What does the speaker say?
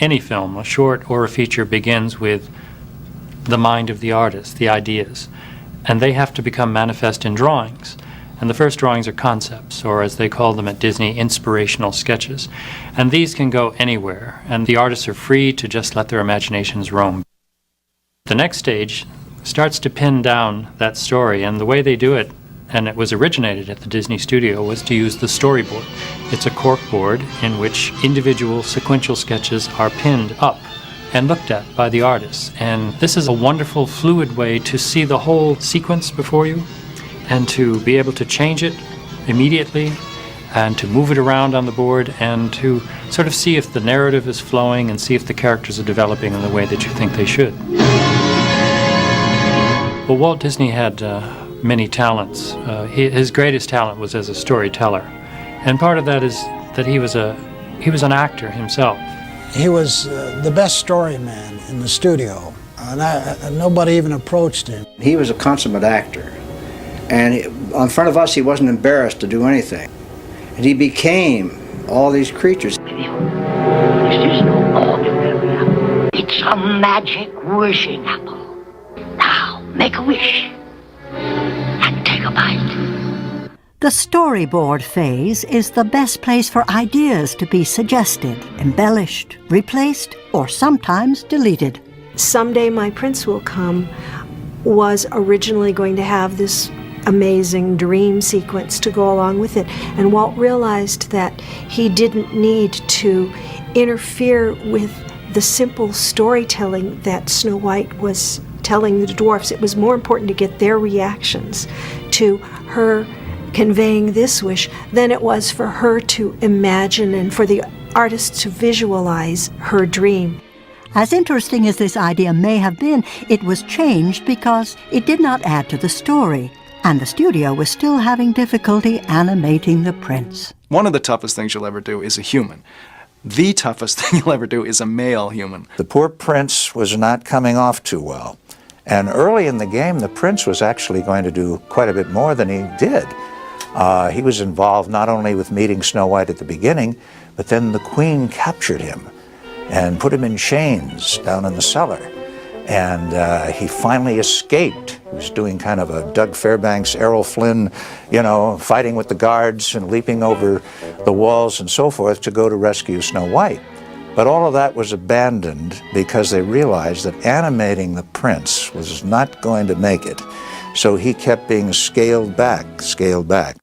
any film, a short or a feature, begins with the mind of the artist, the ideas, and they have to become manifest in drawings. And the first drawings are concepts, or as they call them at Disney, inspirational sketches. And these can go anywhere, and the artists are free to just let their imaginations roam. The next stage starts to pin down that story, and the way they do it, and it was originated at the Disney studio, was to use the storyboard. It's a cork board in which individual sequential sketches are pinned up and looked at by the artists. And this is a wonderful, fluid way to see the whole sequence before you, and to be able to change it immediately, and to move it around on the board, and to sort of see if the narrative is flowing and see if the characters are developing in the way that you think they should. Well, Walt Disney had many talents. His greatest talent was as a storyteller, and part of that is that he was an actor himself. He was the best story man in the studio, and nobody even approached him. He was a consummate actor. And in front of us, he wasn't embarrassed to do anything. And he became all these creatures. This is no ordinary apple. It's a magic wishing apple. Now, make a wish and take a bite. The storyboard phase is the best place for ideas to be suggested, embellished, replaced, or sometimes deleted. Someday My Prince Will Come was originally going to have this amazing dream sequence to go along with it, and Walt realized that he didn't need to interfere with the simple storytelling that Snow White was telling the dwarfs. It was more important to get their reactions to her conveying this wish than it was for her to imagine and for the artist to visualize her dream. As interesting as this idea may have been, it was changed because it did not add to the story, and the studio was still having difficulty animating the prince. One of the toughest things you'll ever do is a human. The toughest thing you'll ever do is a male human. The poor prince was not coming off too well. And early in the game, the prince was actually going to do quite a bit more than he did. He was involved not only with meeting Snow White at the beginning, but then the queen captured him and put him in chains down in the cellar. And he finally escaped. He was doing kind of a Doug Fairbanks, Errol Flynn, fighting with the guards and leaping over the walls and so forth to go to rescue Snow White. But all of that was abandoned because they realized that animating the prince was not going to make it. So he kept being scaled back, scaled back.